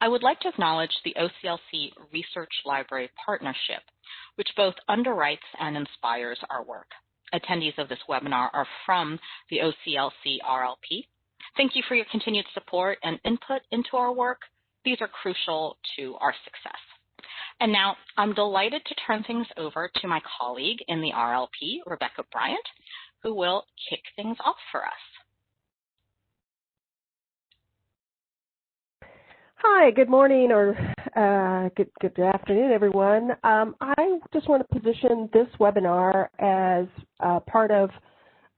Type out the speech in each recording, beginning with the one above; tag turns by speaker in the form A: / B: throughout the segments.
A: I would like to acknowledge the OCLC Research Library Partnership, which both underwrites and inspires our work. Attendees of this webinar are from the OCLC RLP. Thank you for your continued support and input into our work. These are crucial to our success. And now I'm delighted to turn things over to my colleague in the RLP, Rebecca Bryant, who will kick things off for us.
B: Hi, good morning or good afternoon, everyone. I just want to position this webinar as part of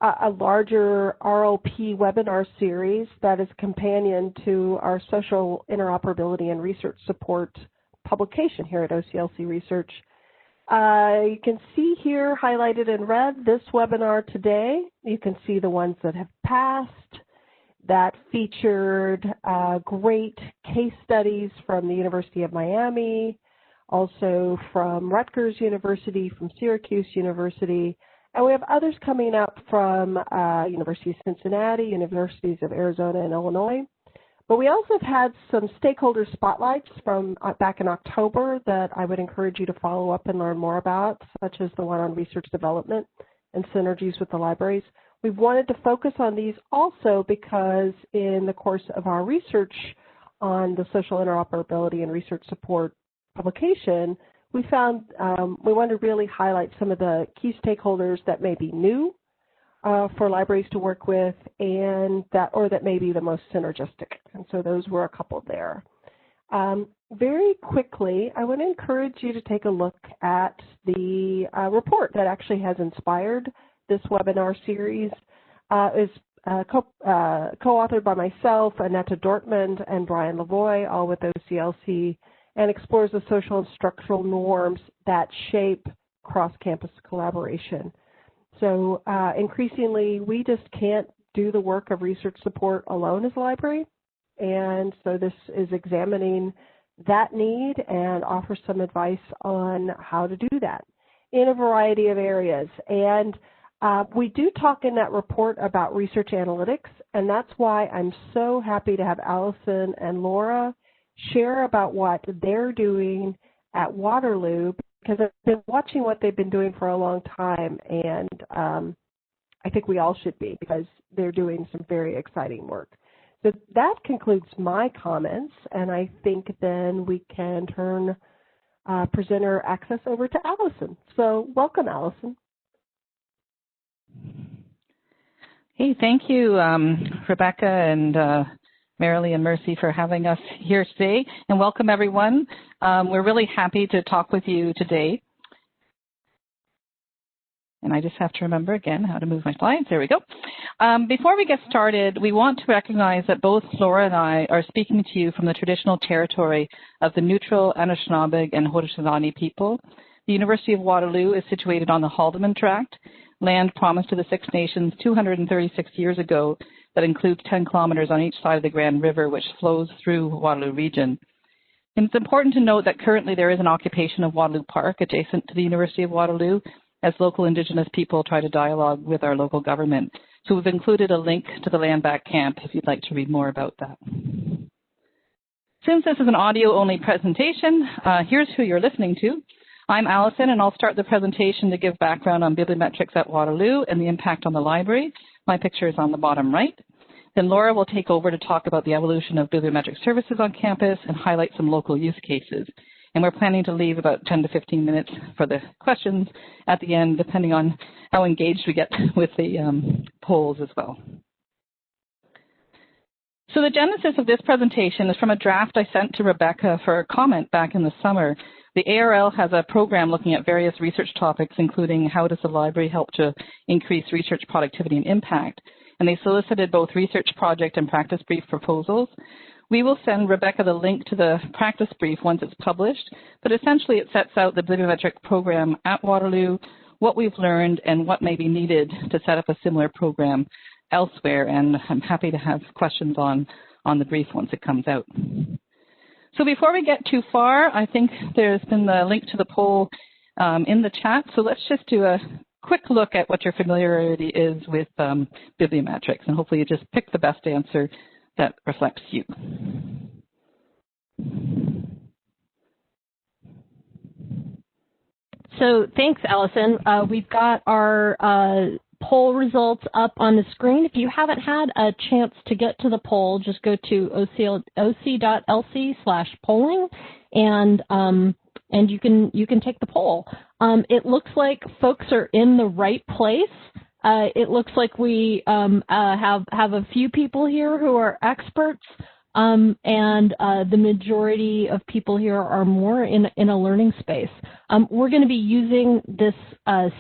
B: a larger RLP webinar series that is a companion to our social interoperability and research support publication here at OCLC Research. You can see here highlighted in red this webinar today. You can see the ones that have passed that featured great case studies from the University of Miami, also from Rutgers University, from Syracuse University, and we have others coming up from University of Cincinnati, Universities of Arizona and Illinois. But we also have had some stakeholder spotlights from back in October that I would encourage you to follow up and learn more about, such as the one on research development and synergies with the libraries. We've wanted to focus on these also because in the course of our research on the social interoperability and research support publication, we found we want to really highlight some of the key stakeholders that may be new for libraries to work with and that may be the most synergistic. And so those were a couple there. Very quickly, I want to encourage you to take a look at the report that actually has inspired this webinar series. Is co-authored by myself, Annette Dortmund, and Brian Lavoie, all with OCLC, and explores the social and structural norms that shape cross-campus collaboration. So increasingly, we just can't do the work of research support alone as a library, and so this is examining that need and offers some advice on how to do that in a variety of areas. And we do talk in that report about research analytics, and that's why I'm so happy to have Allison and Laura share about what they're doing at Waterloo, because I've been watching what they've been doing for a long time, and I think we all should be, because they're doing some very exciting work. So that concludes my comments, and I think then we can turn presenter access over to Allison. So welcome, Allison.
C: Hey, thank you, Rebecca and Marilee and Mercy for having us here today, and welcome everyone. We're really happy to talk with you today. And I just have to remember again how to move my slides. There we go. Before we get started, we want to recognize that both Laura and I are speaking to you from the traditional territory of the neutral Anishinaabe and Haudenosaunee people. The University of Waterloo is situated on the Haldimand Tract, land promised to the Six Nations 236 years ago that includes 10 kilometers on each side of the Grand River, which flows through Waterloo region. And it's important to note that currently there is an occupation of Waterloo Park adjacent to the University of Waterloo as local Indigenous people try to dialogue with our local government. So we've included a link to the land back camp if you'd like to read more about that. Since this is an audio-only presentation, here's who you're listening to. I'm Allison, and I'll start the presentation to give background on bibliometrics at Waterloo and the impact on the library. My picture is on the bottom right. Then Laura will take over to talk about the evolution of bibliometric services on campus and highlight some local use cases. And we're planning to leave about 10 to 15 minutes for the questions at the end, depending on how engaged we get with the polls as well. So the genesis of this presentation is from a draft I sent to Rebecca for a comment back in the summer. The ARL has a program looking at various research topics, including how does the library help to increase research productivity and impact. And they solicited both research project and practice brief proposals. We will send Rebecca the link to the practice brief once it's published, but essentially it sets out the bibliometric program at Waterloo, what we've learned, and what may be needed to set up a similar program elsewhere. And I'm happy to have questions on the brief once it comes out. So before we get too far, I think there's been the link to the poll in the chat. So let's just do a quick look at what your familiarity is with bibliometrics, and hopefully you just pick the best answer that reflects you.
D: So thanks, Allison. We've got our poll results up on the screen. If you haven't had a chance to get to the poll, just go to oc.lc/polling and you can take the poll. It looks like folks are in the right place. It looks like we have a few people here who are experts, and the majority of people here are more in a learning space. We're going to be using this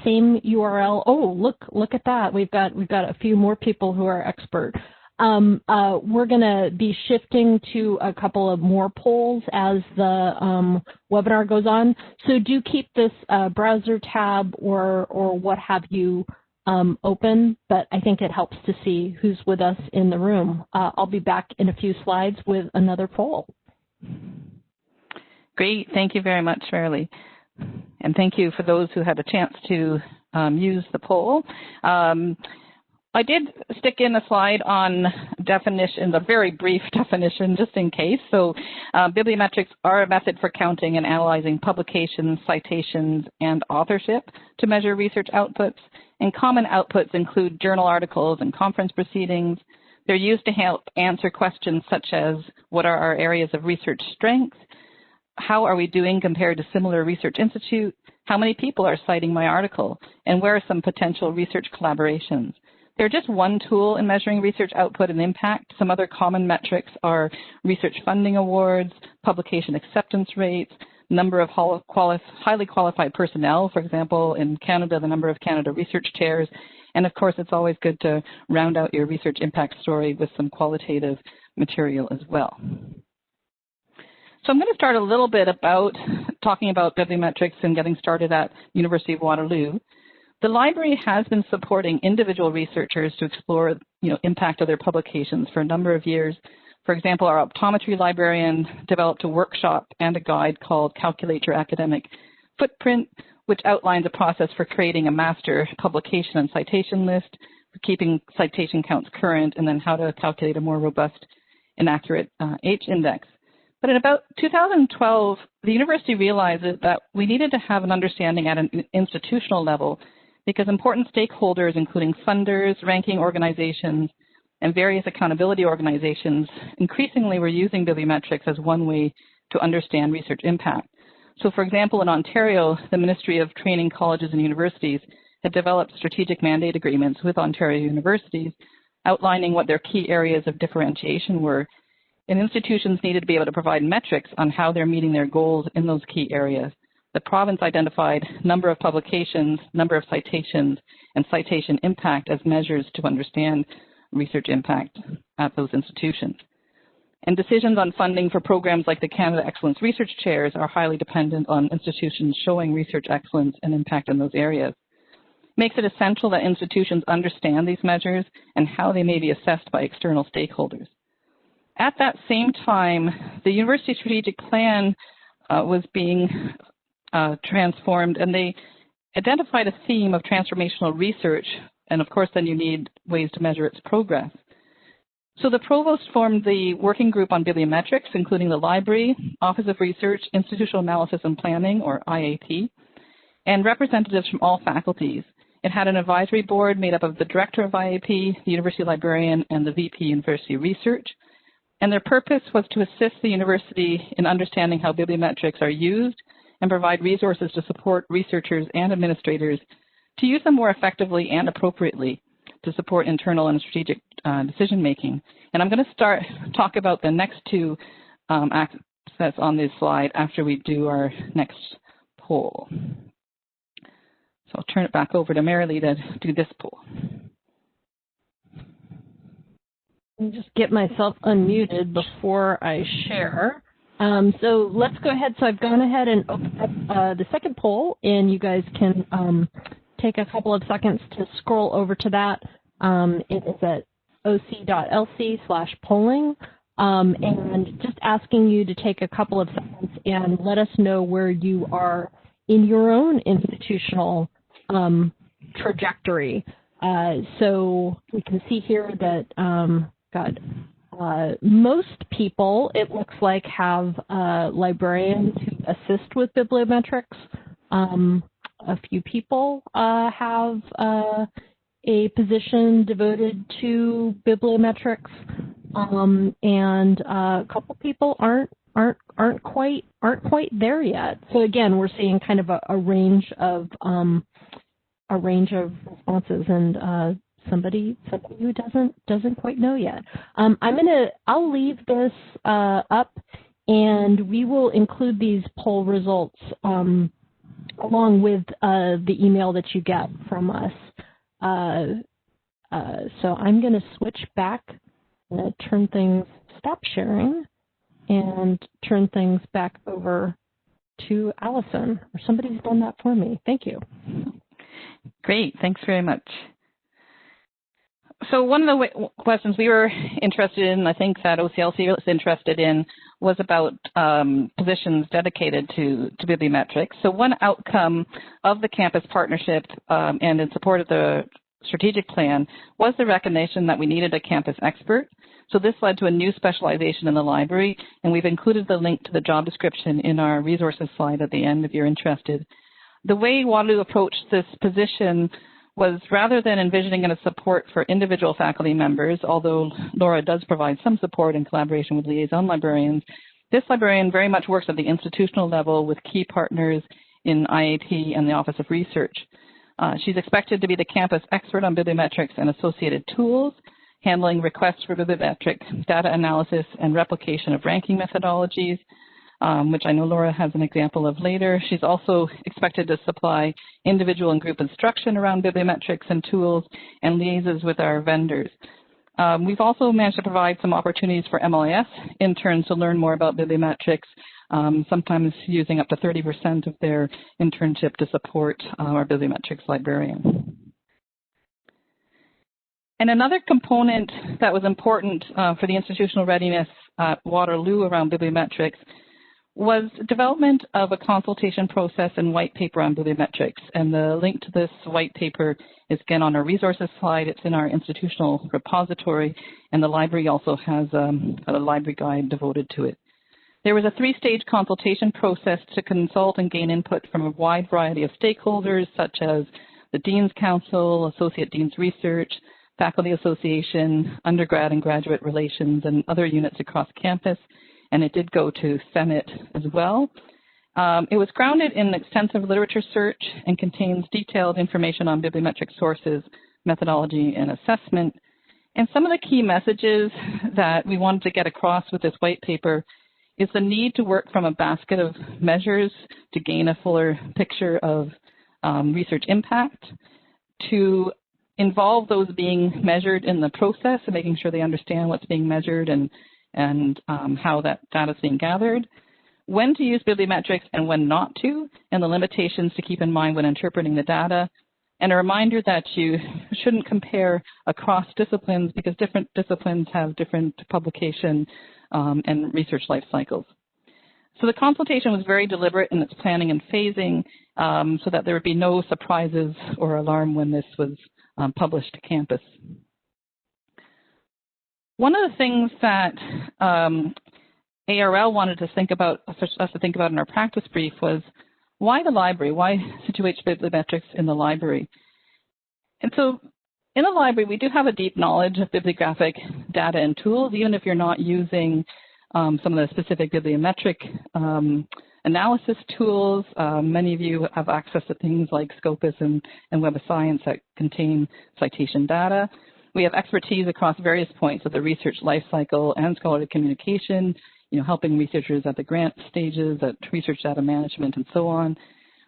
D: same URL. Oh, look at that! We've got a few more people who are expert. We're going to be shifting to a couple of more polls as the webinar goes on. So do keep this browser tab or what have you open, but I think it helps to see who's with us in the room. I'll be back in a few slides with another poll.
C: Great, thank you very much, Shirley. And thank you for those who had a chance to use the poll. I did stick in a slide on definitions, a very brief definition just in case. So bibliometrics are a method for counting and analyzing publications, citations, and authorship to measure research outputs. And common outputs include journal articles and conference proceedings. They're used to help answer questions such as, what are our areas of research strength? How are we doing compared to similar research institute? How many people are citing my article? And where are some potential research collaborations? They're just one tool in measuring research output and impact. Some other common metrics are research funding awards, publication acceptance rates, number of highly qualified personnel, for example, in Canada, the number of Canada research chairs. And of course, it's always good to round out your research impact story with some qualitative material as well. So I'm going to start a little bit about talking about bibliometrics and getting started at University of Waterloo. The library has been supporting individual researchers to explore impact of their publications for a number of years. For example, our optometry librarian developed a workshop and a guide called Calculate Your Academic Footprint, which outlines a process for creating a master publication and citation list, for keeping citation counts current, and then how to calculate a more robust and accurate H-index. But in about 2012, the university realized that we needed to have an understanding at an institutional level because important stakeholders, including funders, ranking organizations, and various accountability organizations, increasingly were using bibliometrics as one way to understand research impact. So for example, in Ontario, the Ministry of Training Colleges and Universities had developed strategic mandate agreements with Ontario universities outlining what their key areas of differentiation were. And institutions needed to be able to provide metrics on how they're meeting their goals in those key areas. The province identified number of publications, number of citations, and citation impact as measures to understand research impact at those institutions. And decisions on funding for programs like the Canada Excellence Research Chairs are highly dependent on institutions showing research excellence and impact in those areas. Makes it essential that institutions understand these measures and how they may be assessed by external stakeholders. At that same time, the university strategic plan was being transformed, and they identified a theme of transformational research, and of course then you need ways to measure its progress. So the provost formed the working group on bibliometrics, including the library, Office of Research, Institutional Analysis and Planning, or IAP, and representatives from all faculties. It had an advisory board made up of the director of IAP, the university librarian, and the VP University Research. And their purpose was to assist the university in understanding how bibliometrics are used and provide resources to support researchers and administrators to use them more effectively and appropriately to support internal and strategic decision-making. And I'm going to talk about the next two aspects on this slide after we do our next poll. So I'll turn it back over to Marilee to do this poll.
D: Let me just get myself unmuted before I share. So let's go ahead. So I've gone ahead and opened up the second poll, and you guys can take a couple of seconds to scroll over to that. It is at oc.lc/polling, and just asking you to take a couple of seconds and let us know where you are in your own institutional trajectory. So we can see here that most people, it looks like, have librarians who assist with bibliometrics. a few people have a position devoted to bibliometrics, and a couple people aren't quite there yet. So again, we're seeing kind of a range of responses, and somebody who doesn't quite know yet. I'll leave this up, and we will include these poll results along with the email that you get from us. So I'm going to switch back, stop sharing, and turn things back over to Allison. Or somebody's done that for me. Thank you.
C: Great. Thanks very much. So one of the questions we were interested in, I think that OCLC was interested in, was about positions dedicated to bibliometrics. So one outcome of the campus partnership and in support of the strategic plan was the recognition that we needed a campus expert. So this led to a new specialization in the library, and we've included the link to the job description in our resources slide at the end if you're interested. The way Waterloo approached this position was, rather than envisioning it as support for individual faculty members, although Laura does provide some support in collaboration with liaison librarians, this librarian very much works at the institutional level with key partners in IAT and the Office of Research. She's expected to be the campus expert on bibliometrics and associated tools, handling requests for bibliometric data analysis and replication of ranking methodologies, which I know Laura has an example of later. She's also expected to supply individual and group instruction around bibliometrics and tools and liaises with our vendors. We've also managed to provide some opportunities for MLIS interns to learn more about bibliometrics, sometimes using up to 30% of their internship to support our bibliometrics librarian. And another component that was important for the institutional readiness at Waterloo around bibliometrics was development of a consultation process and white paper on bibliometrics. And the link to this white paper is again on our resources slide. It's in our institutional repository, and the library also has a library guide devoted to it. There was a three-stage consultation process to consult and gain input from a wide variety of stakeholders, such as the Dean's Council, Associate Dean's Research, Faculty Association, undergrad and graduate relations, and other units across campus. And it did go to Senate as well. It was grounded in extensive literature search and contains detailed information on bibliometric sources, methodology, and assessment. And some of the key messages that we wanted to get across with this white paper is the need to work from a basket of measures to gain a fuller picture of research impact, to involve those being measured in the process and making sure they understand what's being measured and how that data is being gathered, when to use bibliometrics and when not to, and the limitations to keep in mind when interpreting the data, and a reminder that you shouldn't compare across disciplines because different disciplines have different publication and research life cycles. So the consultation was very deliberate in its planning and phasing so that there would be no surprises or alarm when this was published to campus. One of the things that ARL wanted us to think about in our practice brief was, why the library? Why situate bibliometrics in the library? And so in the library, we do have a deep knowledge of bibliographic data and tools, even if you're not using some of the specific bibliometric analysis tools. Many of you have access to things like Scopus and Web of Science that contain citation data. We have expertise across various points of the research life cycle and scholarly communication, helping researchers at the grant stages, at research data management, and so on.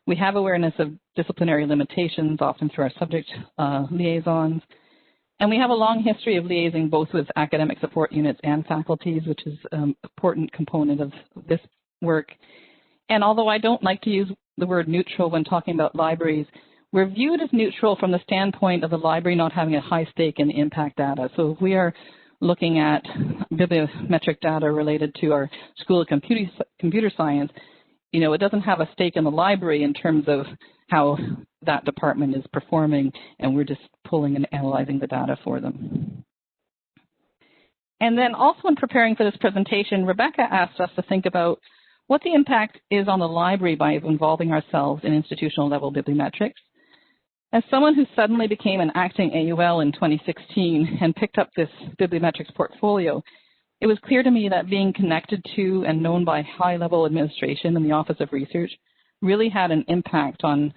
C: We have awareness of disciplinary limitations, often through our subject liaisons. And we have a long history of liaising both with academic support units and faculties, which is an important component of this work. And although I don't like to use the word neutral when talking about libraries, we're viewed as neutral from the standpoint of the library not having a high stake in the impact data. So if we are looking at bibliometric data related to our School of Computer Science, it doesn't have a stake in the library in terms of how that department is performing, and we're just pulling and analyzing the data for them. And then also in preparing for this presentation, Rebecca asked us to think about what the impact is on the library by involving ourselves in institutional level bibliometrics. As someone who suddenly became an acting AUL in 2016 and picked up this bibliometrics portfolio, it was clear to me that being connected to and known by high-level administration in the Office of Research really had an impact on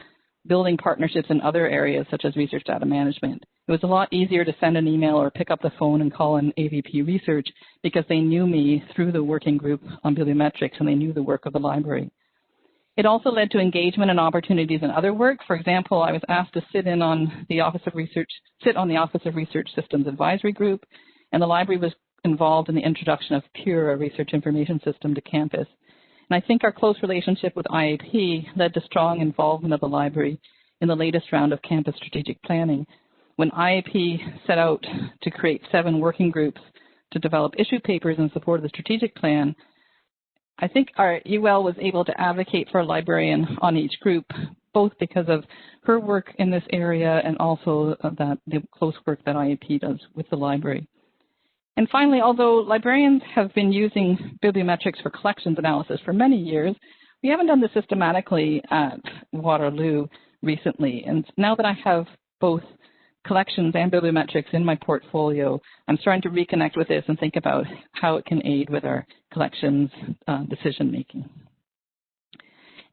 C: building partnerships in other areas such as research data management. It was a lot easier to send an email or pick up the phone and call an AVP research because they knew me through the working group on bibliometrics and they knew the work of the library. It also led to engagement and opportunities in other work. For example, I was asked to sit on the Office of Research Systems Advisory Group, and the library was involved in the introduction of PURE, a research information system, to campus. And I think our close relationship with IAP led to strong involvement of the library in the latest round of campus strategic planning. When IAP set out to create 7 working groups to develop issue papers in support of the strategic plan, I think our UL was able to advocate for a librarian on each group, both because of her work in this area and also the close work that IAP does with the library. And finally, although librarians have been using bibliometrics for collections analysis for many years, we haven't done this systematically at Waterloo recently. And now that I have both collections and bibliometrics in my portfolio, I'm starting to reconnect with this and think about how it can aid with our collections decision making.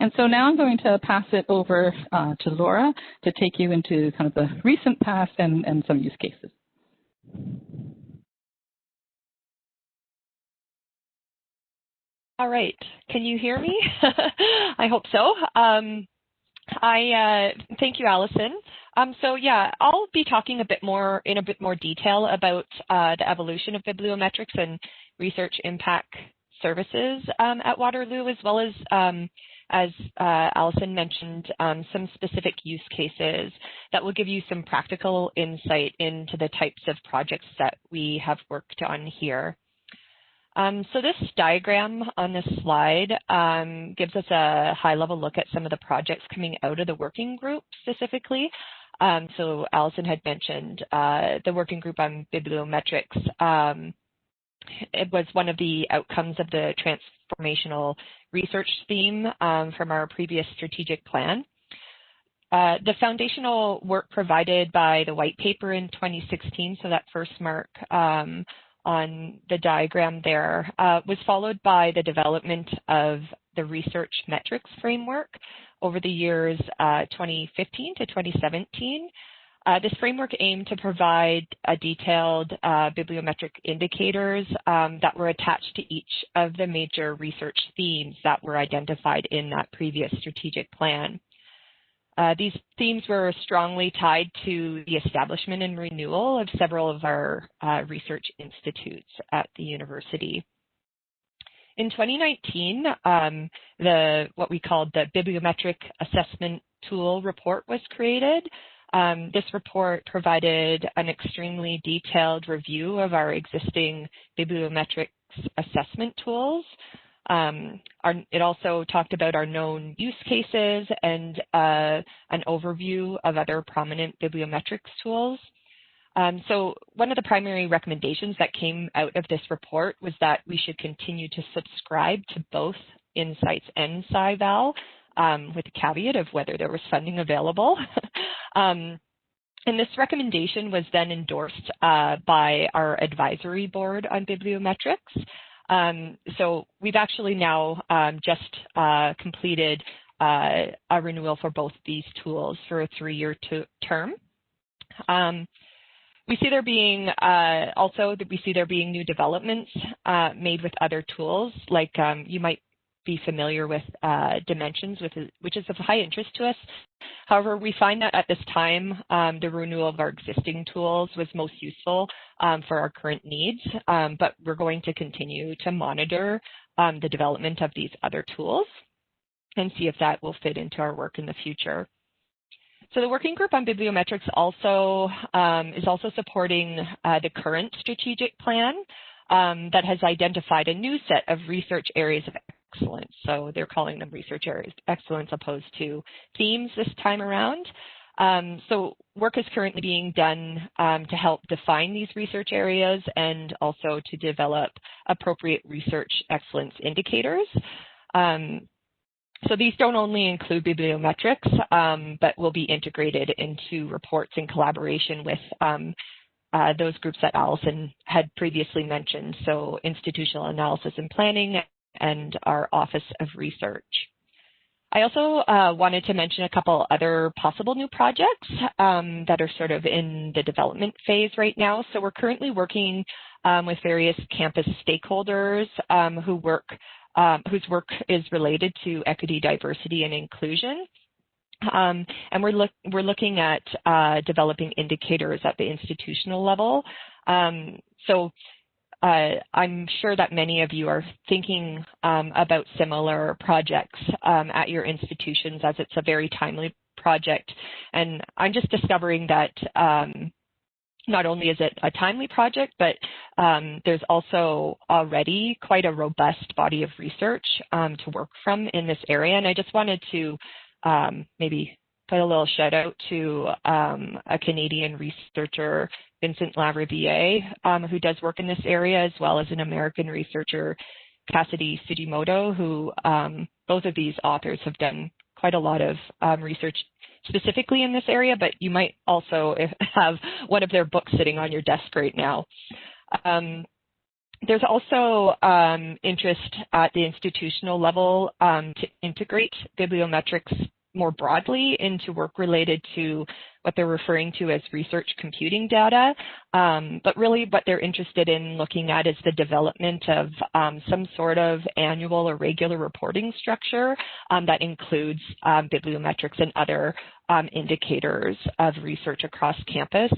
C: And so now I'm going to pass it over to Laura to take you into kind of the recent past and some use cases.
E: All right, can you hear me? I hope so. Thank you, Allison. So yeah, I'll be talking in a bit more detail about the evolution of bibliometrics and research impact services at Waterloo, as well as Allison mentioned, some specific use cases that will give you some practical insight into the types of projects that we have worked on here. So this diagram on this slide gives us a high-level look at some of the projects coming out of the working group specifically. So Allison had mentioned the working group on bibliometrics. It was one of the outcomes of the transformational research theme from our previous strategic plan. The foundational work provided by the white paper in 2016, so that first mark on the diagram there, was followed by the development of the research metrics framework over the years 2015 to 2017. This framework aimed to provide detailed bibliometric indicators that were attached to each of the major research themes that were identified in that previous strategic plan. These themes were strongly tied to the establishment and renewal of several of our research institutes at the university. In 2019, what we called the Bibliometric Assessment Tool report was created. This report provided an extremely detailed review of our existing bibliometrics assessment tools. It also talked about our known use cases and an overview of other prominent bibliometrics tools. So one of the primary recommendations that came out of this report was that we should continue to subscribe to both Insights and SciVal, with the caveat of whether there was funding available. And this recommendation was then endorsed by our advisory board on bibliometrics. So we've actually now just completed a renewal for both these tools for a 3-year term. We see there being new developments made with other tools, like you might be familiar with Dimensions, which is of high interest to us. However, we find that at this time, the renewal of our existing tools was most useful for our current needs, but we're going to continue to monitor the development of these other tools and see if that will fit into our work in the future. So the working group on bibliometrics is also supporting the current strategic plan that has identified a new set of research areas of excellence. So they're calling them research areas of excellence opposed to themes this time around. So work is currently being done to help define these research areas and also to develop appropriate research excellence indicators. So these don't only include bibliometrics, but will be integrated into reports in collaboration with those groups that Allison had previously mentioned, so Institutional Analysis and Planning and our Office of Research. I also wanted to mention a couple other possible new projects that are sort of in the development phase right now. So we're currently working with various campus stakeholders whose work is related to equity, diversity, and inclusion. And we're looking at developing indicators at the institutional level. I'm sure that many of you are thinking about similar projects at your institutions, as it's a very timely project. And I'm just discovering that not only is it a timely project, but there's also already quite a robust body of research to work from in this area. And I just wanted to maybe put a little shout out to a Canadian researcher, Vincent Lavrivier, who does work in this area, as well as an American researcher, Cassidy Sugimoto, who both of these authors have done quite a lot of research specifically in this area, but you might also have one of their books sitting on your desk right now. There's also interest at the institutional level to integrate bibliometrics more broadly into work related to what they're referring to as research computing data. But really what they're interested in looking at is the development of some sort of annual or regular reporting structure that includes bibliometrics and other indicators of research across campus.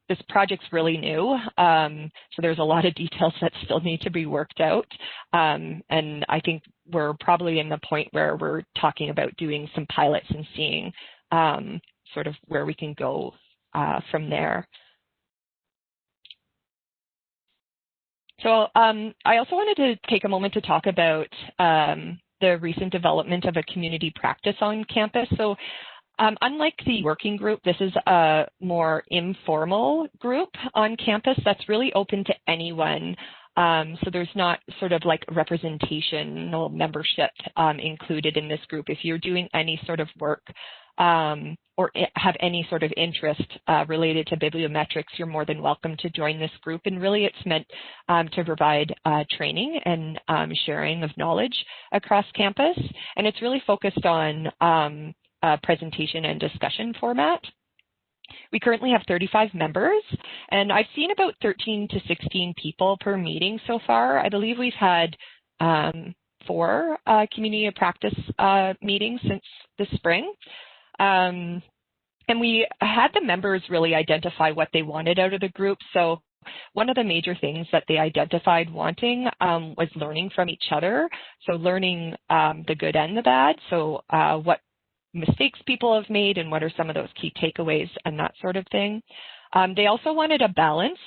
E: This project's really new, so there's a lot of details that still need to be worked out. And I think we're probably in the point where we're talking about doing some pilots and seeing sort of where we can go from there. So I also wanted to take a moment to talk about the recent development of a community practice on campus. So unlike the working group, this is a more informal group on campus that's really open to anyone. So there's not sort of like representational membership included in this group. If you're doing any sort of work or have any sort of interest related to bibliometrics, you're more than welcome to join this group. And really it's meant to provide training and sharing of knowledge across campus. And it's really focused on presentation and discussion format. We currently have 35 members, and I've seen about 13 to 16 people per meeting so far. I believe we've had 4 community of practice meetings since the spring. And we had the members really identify what they wanted out of the group. So one of the major things that they identified wanting was learning from each other. So learning the good and the bad. So what mistakes people have made and what are some of those key takeaways and that sort of thing. They also wanted a balance.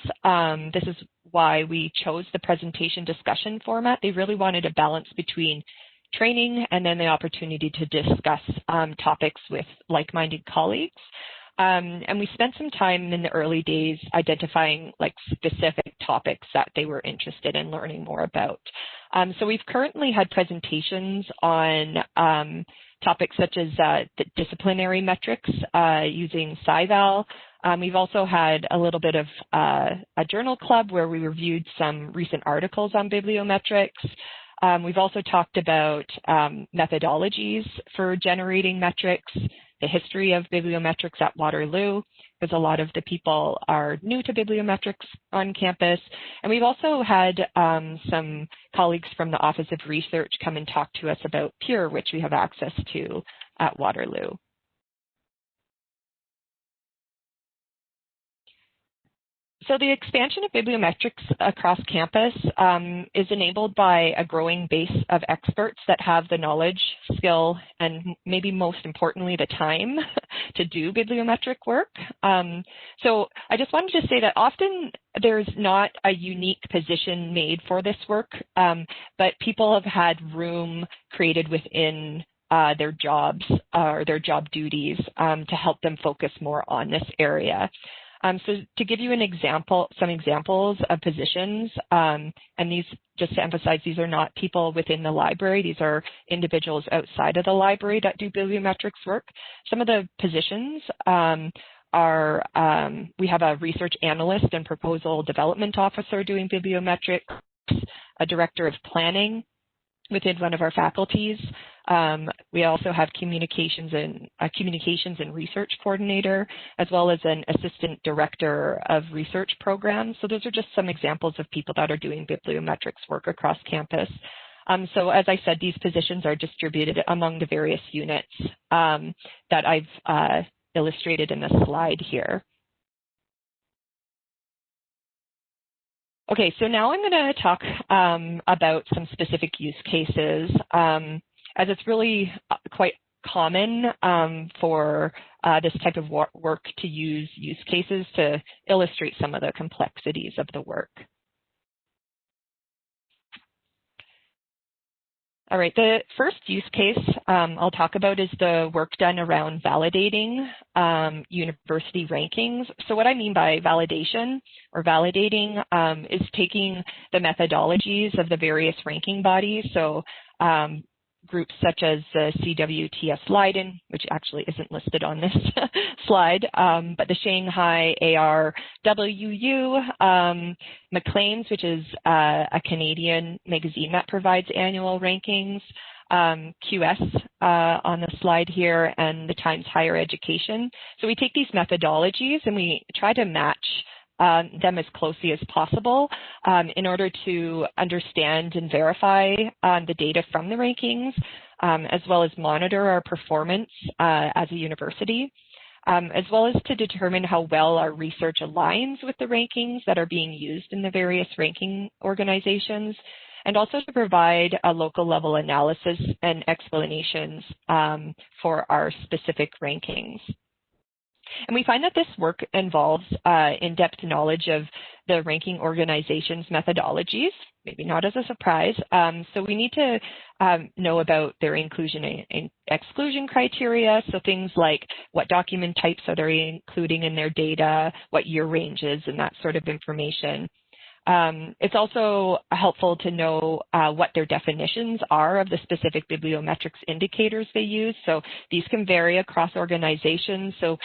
E: This is why we chose the presentation discussion format. They really wanted a balance between training and then the opportunity to discuss topics with like-minded colleagues. And we spent some time in the early days identifying like specific topics that they were interested in learning more about. So we've currently had presentations on topics such as the disciplinary metrics using SciVal. We've also had a little bit of a journal club where we reviewed some recent articles on bibliometrics. We've also talked about methodologies for generating metrics, the history of bibliometrics at Waterloo, because a lot of the people are new to bibliometrics on campus. And we've also had some colleagues from the Office of Research come and talk to us about PURE, which we have access to at Waterloo. So the expansion of bibliometrics across campus is enabled by a growing base of experts that have the knowledge, skill, and maybe most importantly, the time to do bibliometric work. So I just wanted to say that often there's not a unique position made for this work, but people have had room created within their jobs or their job duties to help them focus more on this area. So to give you an example, some examples of positions, and these, just to emphasize, these are not people within the library. These are individuals outside of the library that do bibliometrics work. Some of the positions are, we have a research analyst and proposal development officer doing bibliometrics, a director of planning within one of our faculties. We also have communications and research coordinator, as well as an assistant director of research programs. So those are just some examples of people that are doing bibliometrics work across campus. So as I said, these positions are distributed among the various units that I've illustrated in the slide here. Okay, so now I'm going to talk about some specific use cases, as it's really quite common for this type of work to use use cases to illustrate some of the complexities of the work. All right, the first use case I'll talk about is the work done around validating university rankings. So what I mean by validation or validating is taking the methodologies of the various ranking bodies. So groups such as the CWTS Leiden, which actually isn't listed on this slide, but the Shanghai ARWU, Maclean's, which is a Canadian magazine that provides annual rankings, QS on the slide here, and the Times Higher Education. So we take these methodologies and we try to match them as closely as possible in order to understand and verify the data from the rankings, as well as monitor our performance as a university, as well as to determine how well our research aligns with the rankings that are being used in the various ranking organizations, and also to provide a local level analysis and explanations for our specific rankings. And we find that this work involves in-depth knowledge of the ranking organization's methodologies, maybe not as a surprise. So we need to know about their inclusion and exclusion criteria. So things like what document types are they including in their data, what year ranges, and that sort of information. It's also helpful to know what their definitions are of the specific bibliometrics indicators they use. So these can vary across organizations. So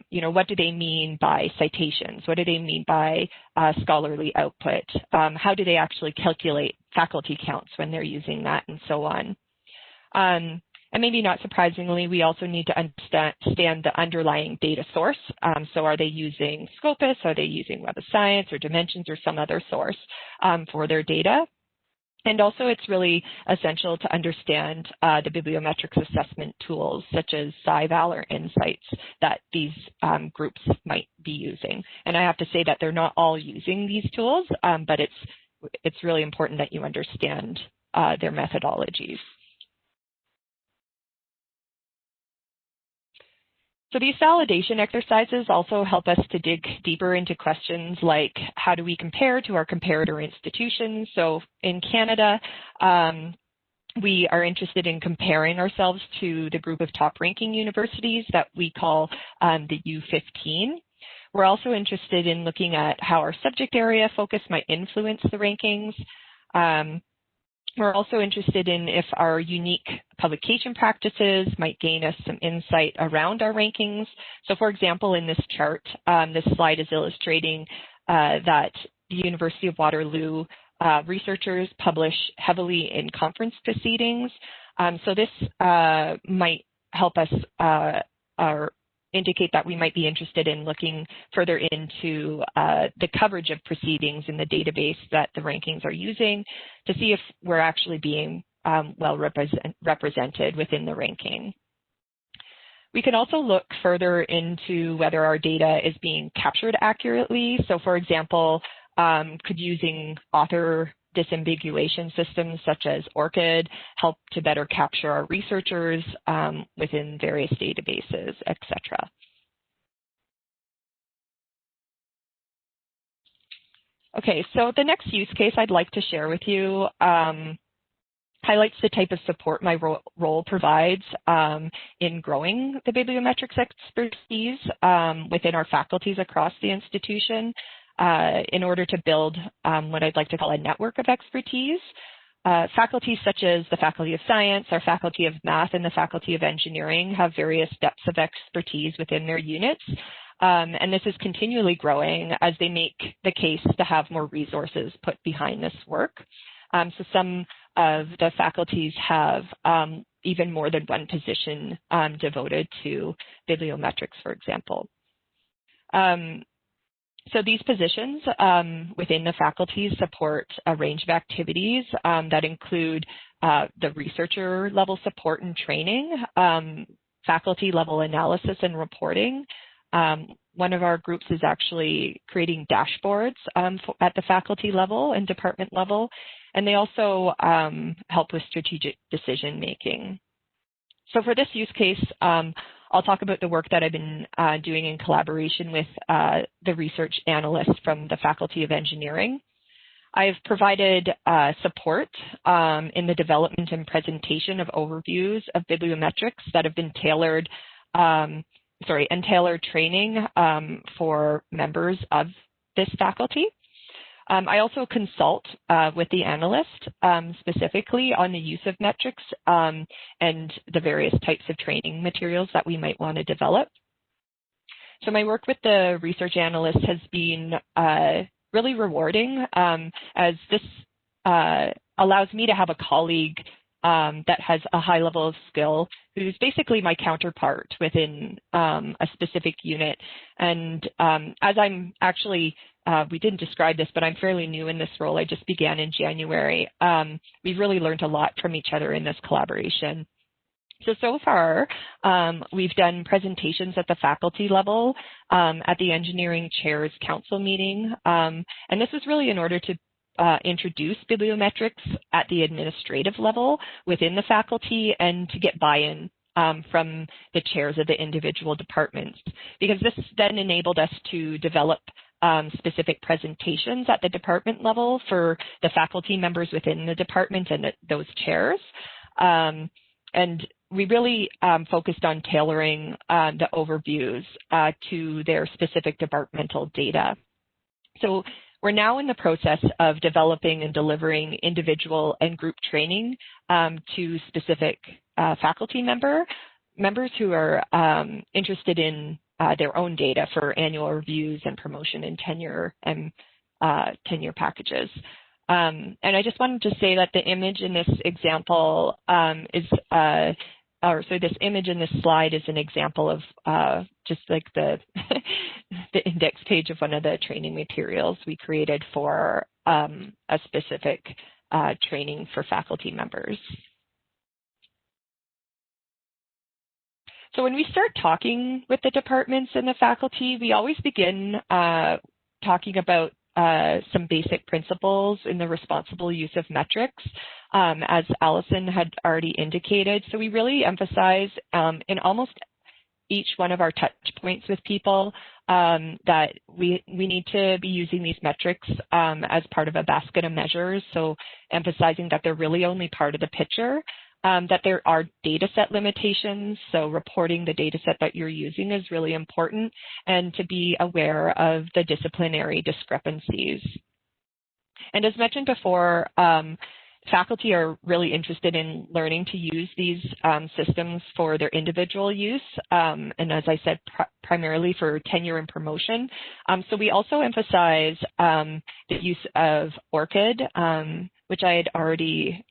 E: you know, what do they mean by citations? What do they mean by scholarly output? How do they actually calculate faculty counts when they're using that, and so on? And maybe not surprisingly, we also need to understand the underlying data source. So are they using Scopus? Are they using Web of Science or Dimensions or some other source for their data? And also, it's really essential to understand the bibliometrics assessment tools, such as SciVal or Insights, that these groups might be using. And I have to say that they're not all using these tools, but it's really important that you understand their methodologies. So these validation exercises also help us to dig deeper into questions like, how do we compare to our comparator institutions? So in Canada, we are interested in comparing ourselves to the group of top-ranking universities that we call the U15. We're also interested in looking at how our subject area focus might influence the rankings. We're also interested in if our unique publication practices might gain us some insight around our rankings. So for example, in this chart, this slide is illustrating that the University of Waterloo researchers publish heavily in conference proceedings. So this might help us or indicate that we might be interested in looking further into the coverage of proceedings in the database that the rankings are using to see if we're actually being well represented within the ranking. We can also look further into whether our data is being captured accurately. So for example, could using author disambiguation systems such as ORCID help to better capture our researchers within various databases, etc. Okay, so the next use case I'd like to share with you highlights the type of support my role provides in growing the bibliometrics expertise within our faculties across the institution in order to build what I'd like to call a network of expertise. Faculties such as the Faculty of Science, our Faculty of Math, and the Faculty of Engineering have various depths of expertise within their units. And this is continually growing as they make the case to have more resources put behind this work. So some of the faculties have even more than one position devoted to bibliometrics, for example. So these positions within the faculties support a range of activities that include the researcher level support and training, faculty level analysis and reporting. One of our groups is actually creating dashboards at the faculty level and department level, and they also help with strategic decision making. So for this use case, I'll talk about the work that I've been doing in collaboration with the research analyst from the Faculty of Engineering. I've provided support in the development and presentation of overviews of bibliometrics that have been tailored, and tailored training for members of this faculty. I also consult with the analyst specifically on the use of metrics and the various types of training materials that we might want to develop. So my work with the research analyst has been really rewarding as this allows me to have a colleague that has a high level of skill who's basically my counterpart within a specific unit. And as I'm actually we didn't describe this, but I'm fairly new in this role. I just began in January. We've really learned a lot from each other in this collaboration. So far, we've done presentations at the faculty level, at the Engineering Chairs Council meeting. And this is really in order to introduce bibliometrics at the administrative level within the faculty and to get buy-in from the chairs of the individual departments, because this then enabled us to develop specific presentations at the department level for the faculty members within the department and those chairs. And we really focused on tailoring the overviews to their specific departmental data. So we're now in the process of developing and delivering individual and group training to specific faculty members who are interested in their own data for annual reviews and promotion and tenure packages. And I just wanted to say that the image in this example this image in this slide is an example of just like the index page of one of the training materials we created for a specific training for faculty members. So when we start talking with the departments and the faculty, we always begin talking about some basic principles in the responsible use of metrics, as Allison had already indicated. So we really emphasize in almost each one of our touch points with people that we need to be using these metrics as part of a basket of measures. So emphasizing that they're really only part of the picture. That there are data set limitations, so reporting the data set that you're using is really important, and to be aware of the disciplinary discrepancies. And as mentioned before, faculty are really interested in learning to use these systems for their individual use, and as I said, primarily for tenure and promotion. So we also emphasize the use of ORCID, which I had already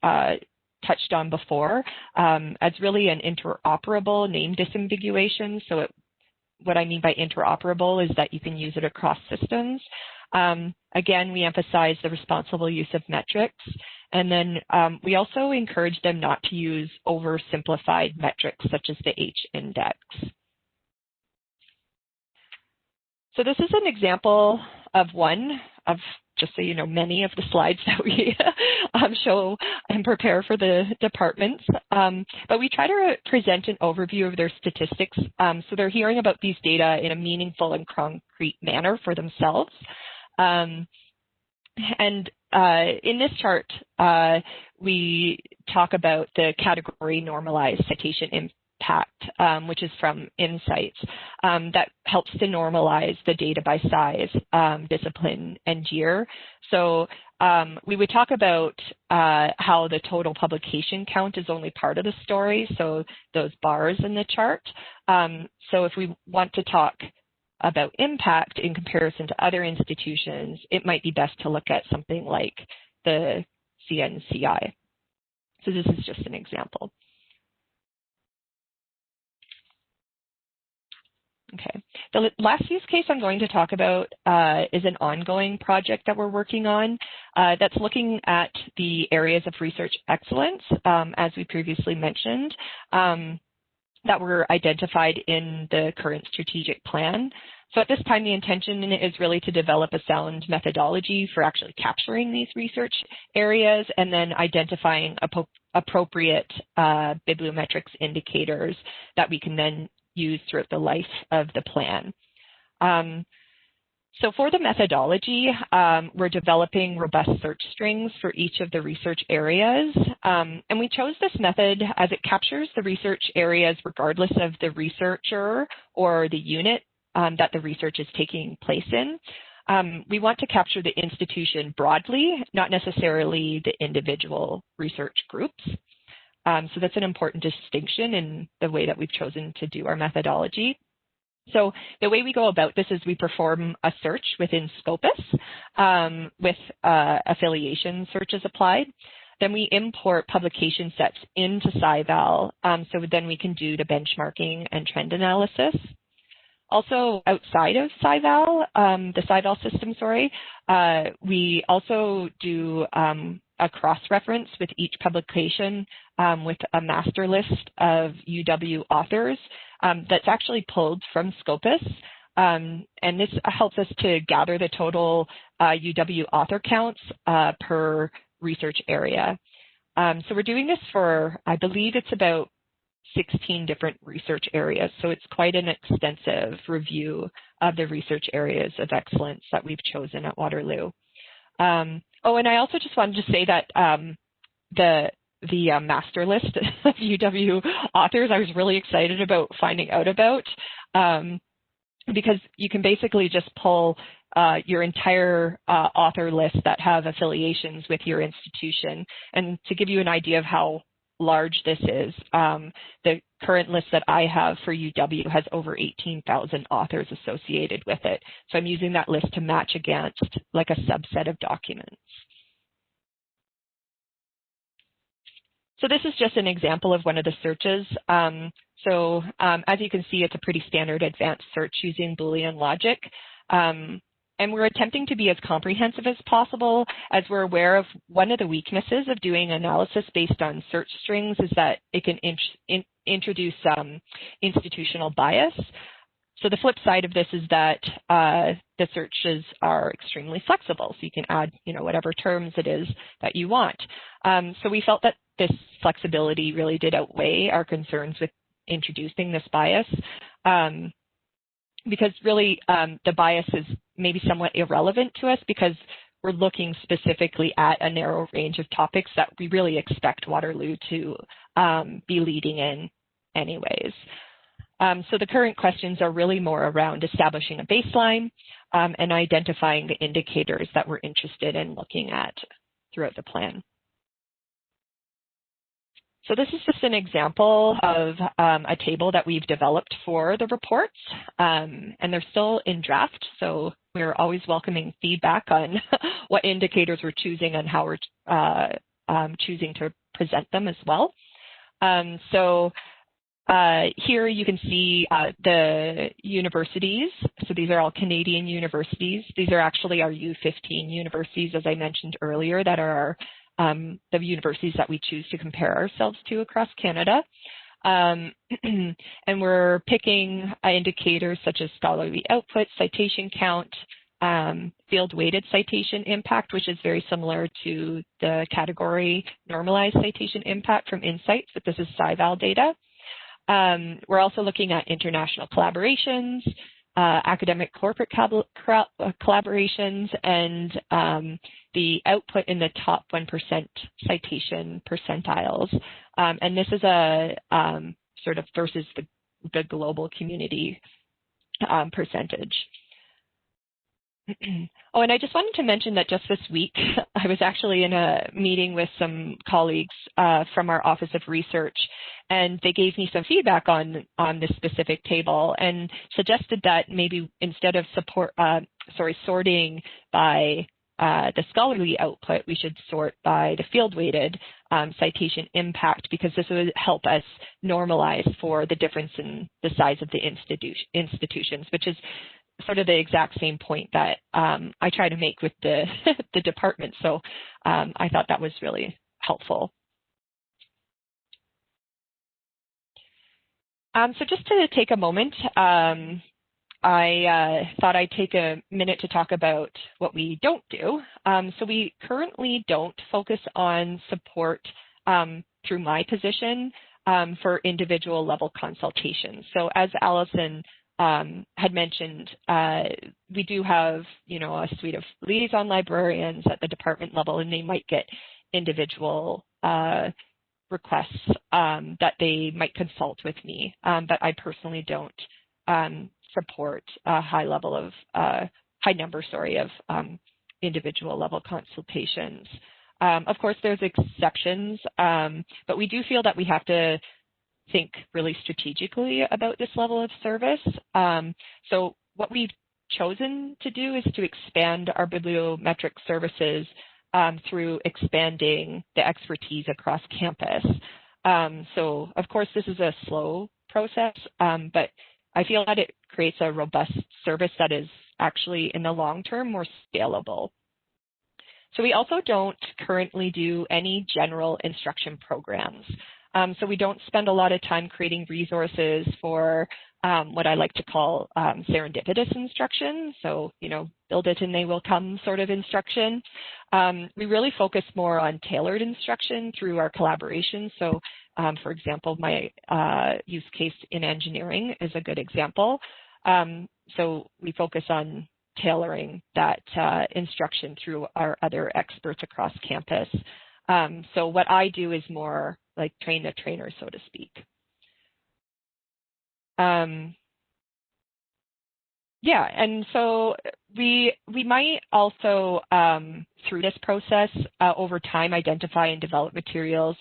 E: touched on before, as really an interoperable name disambiguation. So what I mean by interoperable is that you can use it across systems. Again, we emphasize the responsible use of metrics. And then we also encourage them not to use oversimplified metrics such as the H-index. So this is an example of one of, just so you know, many of the slides that we show and prepare for the departments. But we try to present an overview of their statistics so they're hearing about these data in a meaningful and concrete manner for themselves. And in this chart, we talk about the category normalized citation impact, which is from Insights, that helps to normalize the data by size, discipline, and year. So we would talk about how the total publication count is only part of the story, so those bars in the chart. So if we want to talk about impact in comparison to other institutions, it might be best to look at something like the CNCI. So this is just an example. Okay. The last use case I'm going to talk about is an ongoing project that we're working on that's looking at the areas of research excellence, as we previously mentioned, that were identified in the current strategic plan. So at this time, the intention is really to develop a sound methodology for actually capturing these research areas and then identifying appropriate bibliometrics indicators that we can then use throughout the life of the plan. So for the methodology, we're developing robust search strings for each of the research areas. And we chose this method as it captures the research areas regardless of the researcher or the unit that the research is taking place in. We want to capture the institution broadly, not necessarily the individual research groups. So that's an important distinction in the way that we've chosen to do our methodology. So the way we go about this is we perform a search within Scopus with affiliation searches applied. Then we import publication sets into SciVal, so then we can do the benchmarking and trend analysis. Also outside of SciVal, the SciVal system, we also do a cross-reference with each publication with a master list of UW authors that's actually pulled from Scopus. And this helps us to gather the total UW author counts per research area. So we're doing this for, I believe it's about 16 different research areas. So it's quite an extensive review of the research areas of excellence that we've chosen at Waterloo. Oh, and I also just wanted to say that the master list of UW authors, I was really excited about finding out about, because you can basically just pull your entire author list that have affiliations with your institution. And to give you an idea of how large this is, the current list that I have for UW has over 18,000 authors associated with it. So I'm using that list to match against like a subset of documents. So this is just an example of one of the searches. As you can see, it's a pretty standard advanced search using Boolean logic. And we're attempting to be as comprehensive as possible, as we're aware of one of the weaknesses of doing analysis based on search strings is that it can introduce institutional bias. So the flip side of this is that the searches are extremely flexible. So you can add, whatever terms it is that you want. So we felt that this flexibility really did outweigh our concerns with introducing this bias. Because really the bias is maybe somewhat irrelevant to us because we're looking specifically at a narrow range of topics that we really expect Waterloo to be leading in anyways. So the current questions are really more around establishing a baseline and identifying the indicators that we're interested in looking at throughout the plan. So this is just an example of a table that we've developed for the reports, and they're still in draft, so we're always welcoming feedback on what indicators we're choosing and how we're choosing to present them as well. Here you can see the universities. So these are all Canadian universities. These are actually our U15 universities, as I mentioned earlier, that are the universities that we choose to compare ourselves to across Canada. And we're picking indicators such as scholarly output, citation count, field-weighted citation impact, which is very similar to the category normalized citation impact from Insights, but this is SciVal data. We're also looking at international collaborations, academic corporate collaborations, and the output in the top 1% citation percentiles. And this is a sort of versus the global community percentage. Oh, and I just wanted to mention that just this week, I was actually in a meeting with some colleagues from our Office of Research, and they gave me some feedback on this specific table and suggested that maybe instead of sorting by the scholarly output, we should sort by the field-weighted citation impact, because this would help us normalize for the difference in the size of the institutions, which is sort of the exact same point that I try to make with the, the department. So I thought that was really helpful. So just to take a moment, I thought I'd take a minute to talk about what we don't do. So we currently don't focus on support through my position for individual level consultations. So as Allison had mentioned, we do have, a suite of liaison librarians at the department level, and they might get individual requests that they might consult with me, but I personally don't support a high number of individual level consultations. Of course, there's exceptions, but we do feel that we have to think really strategically about this level of service. So what we've chosen to do is to expand our bibliometric services through expanding the expertise across campus. So of course, this is a slow process, but I feel that it creates a robust service that is actually in the long term more scalable. So we also don't currently do any general instruction programs. So we don't spend a lot of time creating resources for what I like to call serendipitous instruction. So, build it and they will come sort of instruction. We really focus more on tailored instruction through our collaboration. So, for example, my use case in engineering is a good example. So we focus on tailoring that instruction through our other experts across campus. So what I do is more like train the trainer, so to speak. Yeah, and so we might also, through this process, over time, identify and develop materials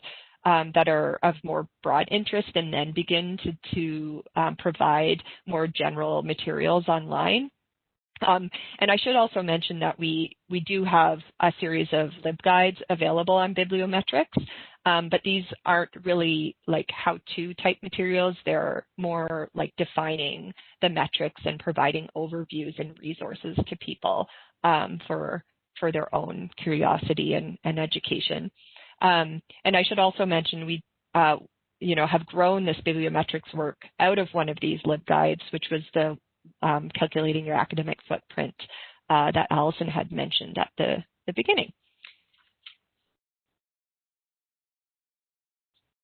E: that are of more broad interest, and then begin to provide more general materials online. And I should also mention that we do have a series of LibGuides available on Bibliometrics, but these aren't really like how-to type materials. They're more like defining the metrics and providing overviews and resources to people for their own curiosity and education. And I should also mention we have grown this bibliometrics work out of one of these LibGuides, which was the calculating your academic footprint that Allison had mentioned at the beginning.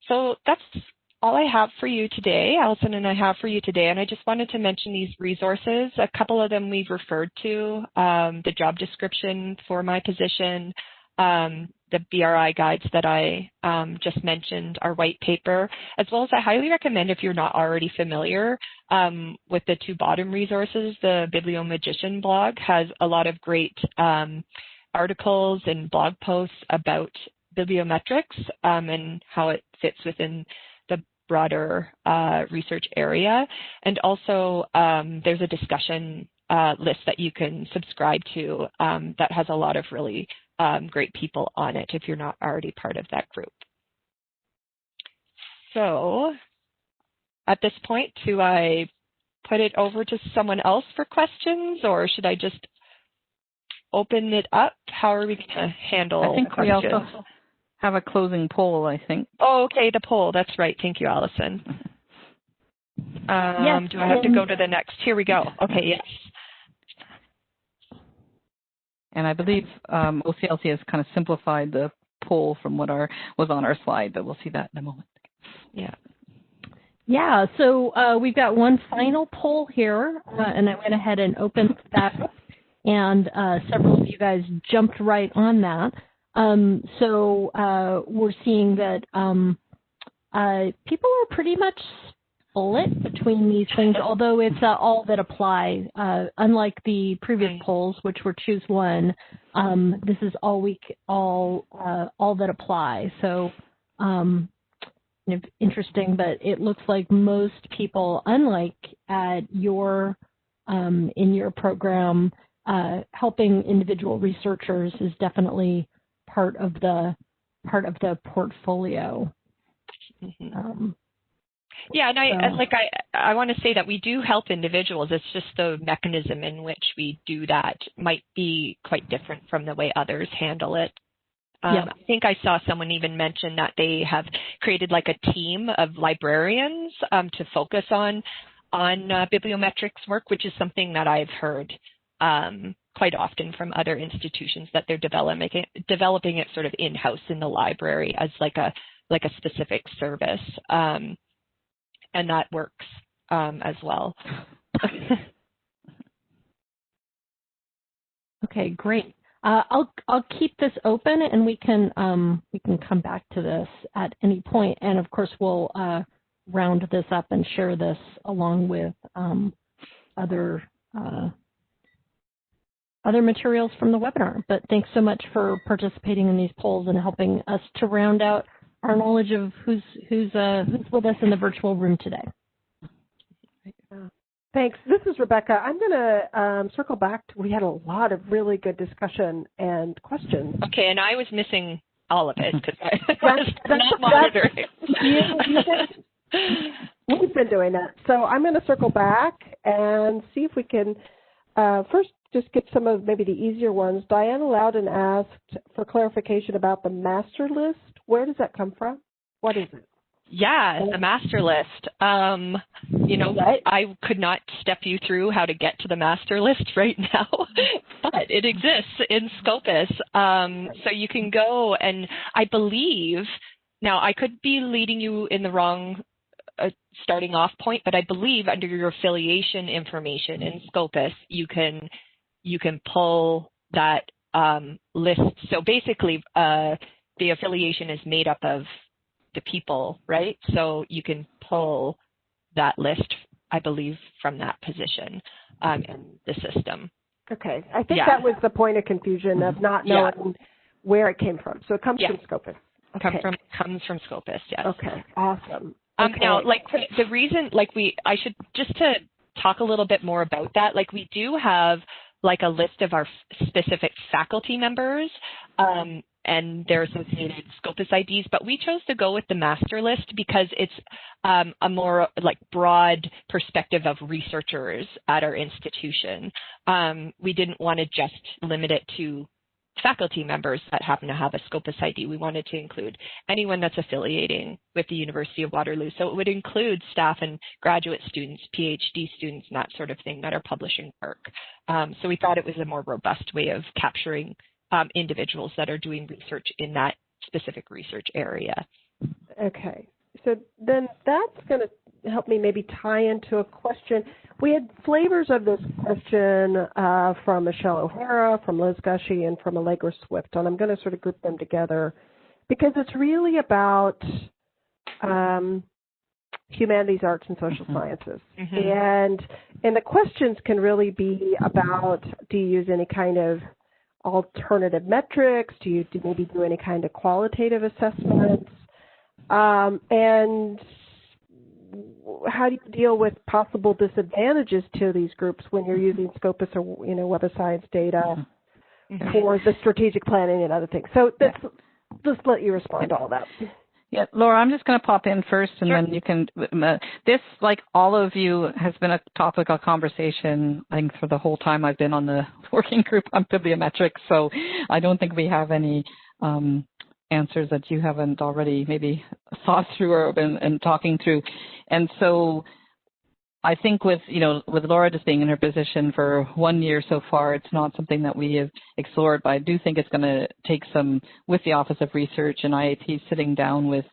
E: So that's all I have for you today, Allison and I have for you today, and I just wanted to mention these resources. A couple of them we've referred to, the job description for my position, the BRI guides that I just mentioned, our white paper, as well as I highly recommend, if you're not already familiar with the two bottom resources, the Bibliomagician blog has a lot of great articles and blog posts about bibliometrics and how it fits within the broader research area. And also there's a discussion list that you can subscribe to that has a lot of really great people on it if you're not already part of that group. So at this point, do I put it over to someone else for questions, or should I just open it up? How are we going to handle
C: I think
E: questions?
C: we also have a closing poll, I think.
E: Oh, okay, the poll. That's right. Thank you, Allison.
D: Yes,
E: do I have to go to the next? Here we go. Okay, yes.
C: And I believe OCLC has kind of simplified the poll from what was on our slide, but we'll see that in a moment.
E: Yeah.
D: Yeah, so we've got one final poll here, and I went ahead and opened that up, and several of you guys jumped right on that. So we're seeing that people are pretty much split between these things, although it's all that apply. Unlike the previous polls, which were choose one, this is all that apply. So interesting, but it looks like most people, unlike at your in your program, helping individual researchers is definitely part of the portfolio.
E: Mm-hmm. Yeah, and I want to say that we do help individuals. It's just the mechanism in which we do that might be quite different from the way others handle it. I think I saw someone even mention that they have created like a team of librarians to focus on bibliometrics work, which is something that I've heard quite often from other institutions, that they're developing it sort of in-house in the library as like a specific service. And that works as well.
D: Okay, great. I'll keep this open, and we can come back to this at any point. And of course, we'll round this up and share this along with other materials from the webinar. But thanks so much for participating in these polls and helping us to round out our knowledge of who's with us in the virtual room today.
B: Thanks. This is Rebecca. I'm going to circle back. We had a lot of really good discussion and questions.
E: Okay, and I was missing all of it because I was not monitoring.
B: We've been doing that. So I'm going to circle back and see if we can first just get some of maybe the easier ones. Diana Loudon asked for clarification about the master list. Where does that come from? What is it?
E: Yeah, the master list. I could not step you through how to get to the master list right now, but it exists in Scopus. So you can go, and I believe, now I could be leading you in the wrong starting off point, but I believe under your affiliation information in Scopus, you can pull that list. So basically, the affiliation is made up of the people, right? So you can pull that list, I believe, from that position in the system.
B: Okay. I think that was the point of confusion of not knowing where it came from. So it comes from Scopus. Okay.
E: Comes from Scopus, yes.
B: Okay. Awesome.
E: Now, the reason, I should, just to talk a little bit more about that, we do have a list of our specific faculty members, and their associated Scopus IDs, but we chose to go with the master list because it's a more broad perspective of researchers at our institution. We didn't want to just limit it to faculty members that happen to have a Scopus ID. We wanted to include anyone that's affiliating with the University of Waterloo. So it would include staff and graduate students, PhD students, and that sort of thing that are publishing work. So we thought it was a more robust way of capturing individuals that are doing research in that specific research area. Okay.
B: So then that's going to help me maybe tie into a question. We had flavors of this question from Michelle O'Hara, from Liz Gushy, and from Allegra Swift, and I'm going to sort of group them together because it's really about humanities, arts, and social sciences. And the questions can really be about, do you use any kind of alternative metrics? Do you maybe do any kind of qualitative assessments? And how do you deal with possible disadvantages to these groups when you're using Scopus or Web of Science data for the strategic planning and other things? So let's just let you respond to all that.
C: Yeah, Laura, I'm just going to pop in first, and then you can. This, like all of you, has been a topic of conversation, I think, for the whole time I've been on the working group on bibliometrics. So I don't think we have any answers that you haven't already maybe thought through or been talking through. And so I think with Laura just being in her position for 1 year so far, it's not something that we have explored, but I do think it's going to take some, with the Office of Research and IAP, sitting down with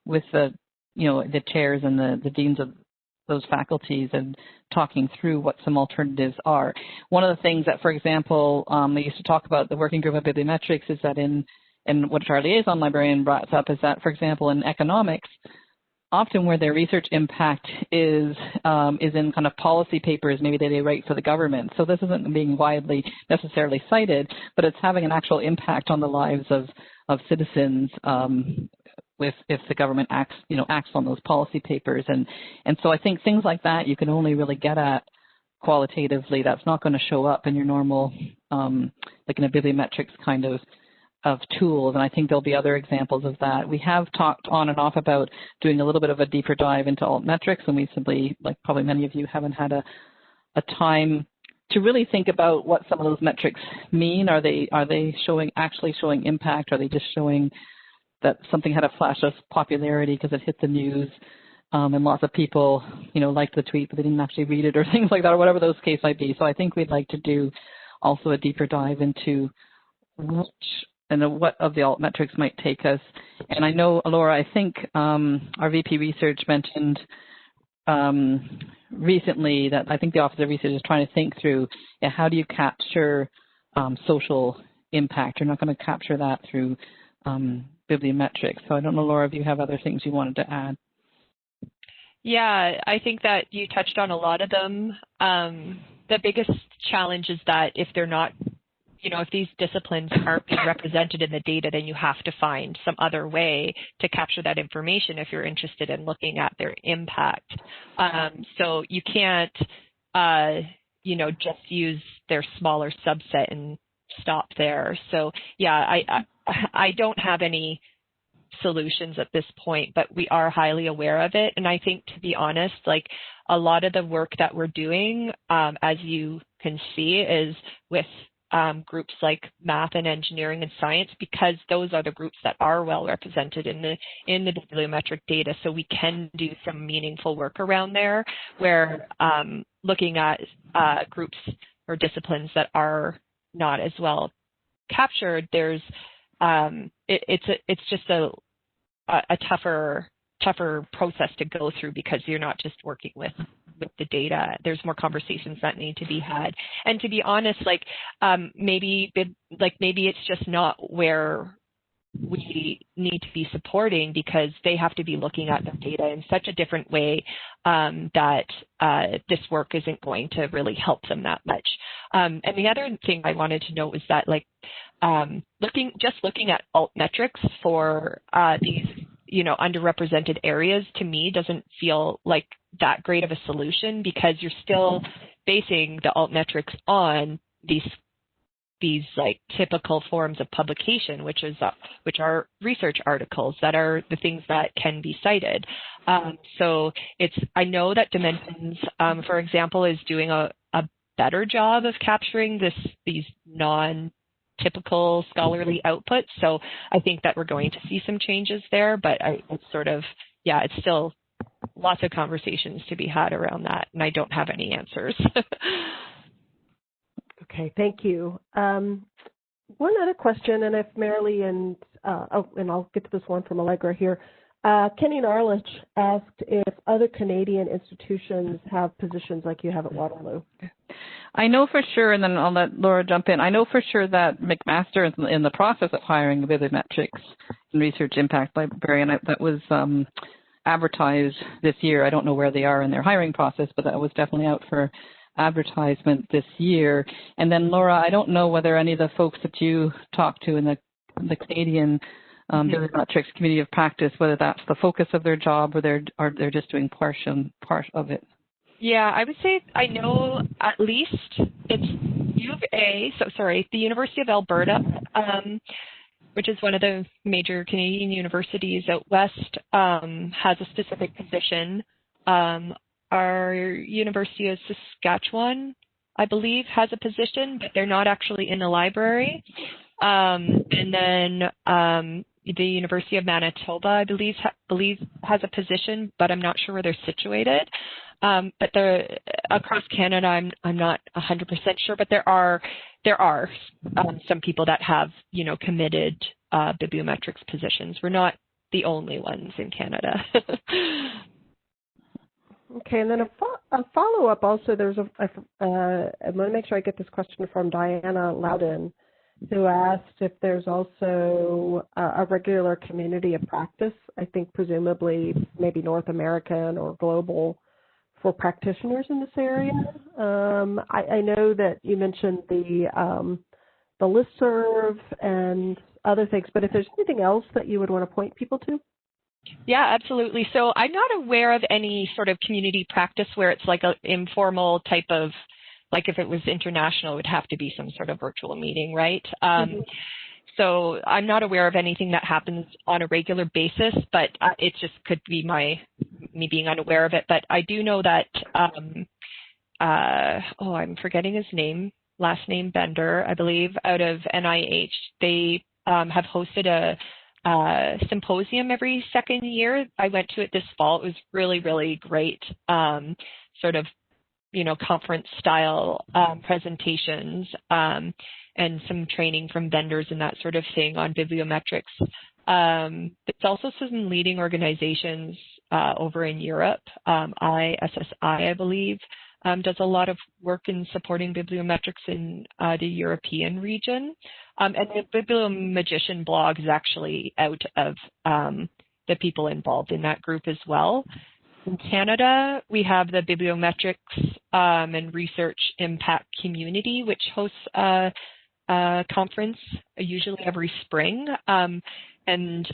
C: the the chairs and the deans of those faculties and talking through what some alternatives are. One of the things that, for example, I used to talk about the working group of bibliometrics is that in what our liaison librarian brought up is that, for example, in economics, often where their research impact is in kind of policy papers maybe that they write for the government. So this isn't being widely necessarily cited, but it's having an actual impact on the lives of citizens if the government acts on those policy papers. And so I think things like that you can only really get at qualitatively. That's not going to show up in your normal, like in a bibliometrics kind of tools, and I think there'll be other examples of that. We have talked on and off about doing a little bit of a deeper dive into altmetrics, and we simply, like probably many of you, haven't had a time to really think about what some of those metrics mean. Are they actually showing impact? Are they just showing that something had a flash of popularity because it hit the news, and lots of people, liked the tweet, but they didn't actually read it, or things like that, or whatever those case might be. So I think we'd like to do also a deeper dive into what of the altmetrics might take us. And I know, Laura, I think our VP Research mentioned recently that I think the Office of Research is trying to think through how do you capture social impact. You're not going to capture that through bibliometrics. So I don't know, Laura, if you have other things you wanted to add.
E: Yeah, I think that you touched on a lot of them. The biggest challenge is that if they're not, if these disciplines aren't being represented in the data, then you have to find some other way to capture that information if you're interested in looking at their impact. So you can't, just use their smaller subset and stop there. So yeah, I don't have any solutions at this point, but we are highly aware of it. And I think, to be honest, like a lot of the work that we're doing, as you can see, is with groups like math and engineering and science, because those are the groups that are well represented in the bibliometric data. So we can do some meaningful work around there, where looking at groups or disciplines that are not as well captured, there's it's just a tougher process to go through, because you're not just working with the data. There's more conversations that need to be had. And to be honest, maybe it's just not where we need to be supporting, because they have to be looking at the data in such a different way that this work isn't going to really help them that much. And the other thing I wanted to note was that looking at altmetrics for these underrepresented areas, to me, doesn't feel like that great of a solution, because you're still basing the altmetrics on these like typical forms of publication, which are research articles that are the things that can be cited. So I know that Dimensions, for example, is doing a better job of capturing these non-typical scholarly outputs. So I think that we're going to see some changes there, but it's still lots of conversations to be had around that, and I don't have any answers.
B: Okay, thank you. One other question, and if Marilee and I'll get to this one from Allegra here. Kenny Narlich asked if other Canadian institutions have positions like you have at Waterloo.
C: I know for sure, and then I'll let Laura jump in. I know for sure that McMaster is in the process of hiring a bibliometrics and research impact librarian. That was advertised this year. I don't know where they are in their hiring process, but that was definitely out for advertisement this year. And then Laura, I don't know whether any of the folks that you talked to in the Canadian bibliometrics community of practice, whether that's the focus of their job or they're just doing part of it.
E: Yeah, I would say I know at least it's the University of Alberta, which is one of the major Canadian universities out west, has a specific position. Our University of Saskatchewan, I believe, has a position, but they're not actually in the library. And then the University of Manitoba, I believe has a position, but I'm not sure where they're situated. But across Canada, I'm not 100% sure, but there are some people that have committed bibliometrics positions. We're not the only ones in Canada.
B: Okay, and then a follow-up also, I want to make sure I get this question from Diana Loudon, who asked if there's also a regular community of practice, I think presumably maybe North American or global, for practitioners in this area. I know that you mentioned the listserv and other things, but if there's anything else that you would want to point people to?
E: Yeah, absolutely. So I'm not aware of any sort of community practice where it's like an informal type of, like if it was international, it would have to be some sort of virtual meeting, right? So I'm not aware of anything that happens on a regular basis, but it just could be me being unaware of it. But I do know that, I'm forgetting his name, last name Bender, I believe, out of NIH. They have hosted a symposium every second year. I went to it this fall. It was really, really great, sort of, conference style presentations and some training from vendors and that sort of thing on bibliometrics. It's also some leading organizations over in Europe. ISSI, I believe, does a lot of work in supporting bibliometrics in the European region. And the Bibliomagician blog is actually out of the people involved in that group as well. In Canada, we have the Bibliometrics and Research Impact Community, which hosts a conference usually every spring. And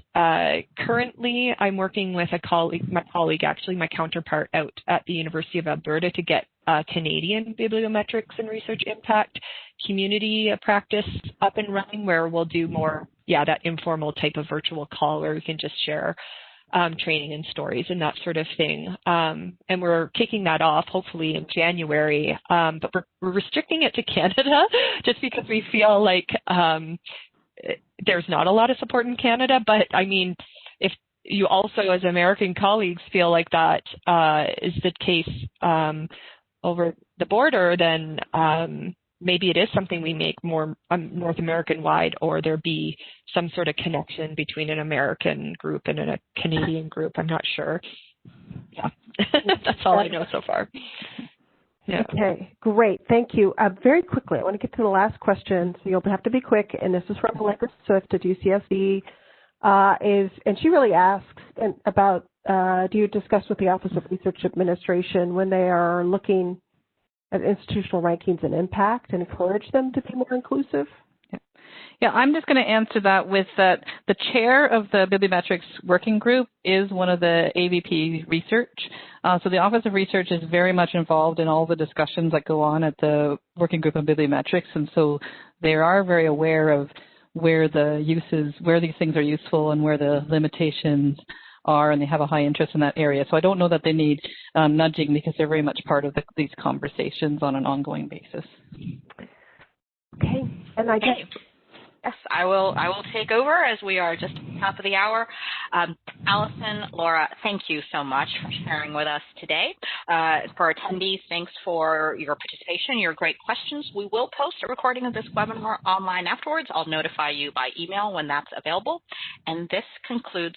E: currently, I'm working with my counterpart out at the University of Alberta to get Canadian Bibliometrics and Research Impact Community practice up and running, where we'll do more, that informal type of virtual call where we can just share training and stories and that sort of thing. And we're kicking that off hopefully in January, but we're restricting it to Canada just because we feel like there's not a lot of support in Canada. But I mean, if you also as American colleagues feel like that is the case over the border, then maybe it is something we make more North American wide, or there be some sort of connection between an American group and a Canadian group. I'm not sure. Yeah, that's all I know so far. Yeah.
B: Okay, great. Thank you. Very quickly, I want to get to the last question, so you'll have to be quick. And this is from Allegra Swift at UCSD. And she really asks about, do you discuss with the Office of Research Administration when they are looking at institutional rankings and impact and encourage them to be more inclusive?
C: Yeah, I'm just going to answer that with that the chair of the Bibliometrics Working Group is one of the AVP research. So the Office of Research is very much involved in all the discussions that go on at the Working Group on Bibliometrics, and so they are very aware of where these things are useful and where the limitations are, and they have a high interest in that area. So I don't know that they need nudging, because they're very much part of these conversations on an ongoing basis.
B: Okay, and I guess
A: yes, I will take over as we are just at the top of the hour. Allison, Laura, thank you so much for sharing with us today. For attendees, thanks for your participation, your great questions. We will post a recording of this webinar online afterwards. I'll notify you by email when that's available. And this concludes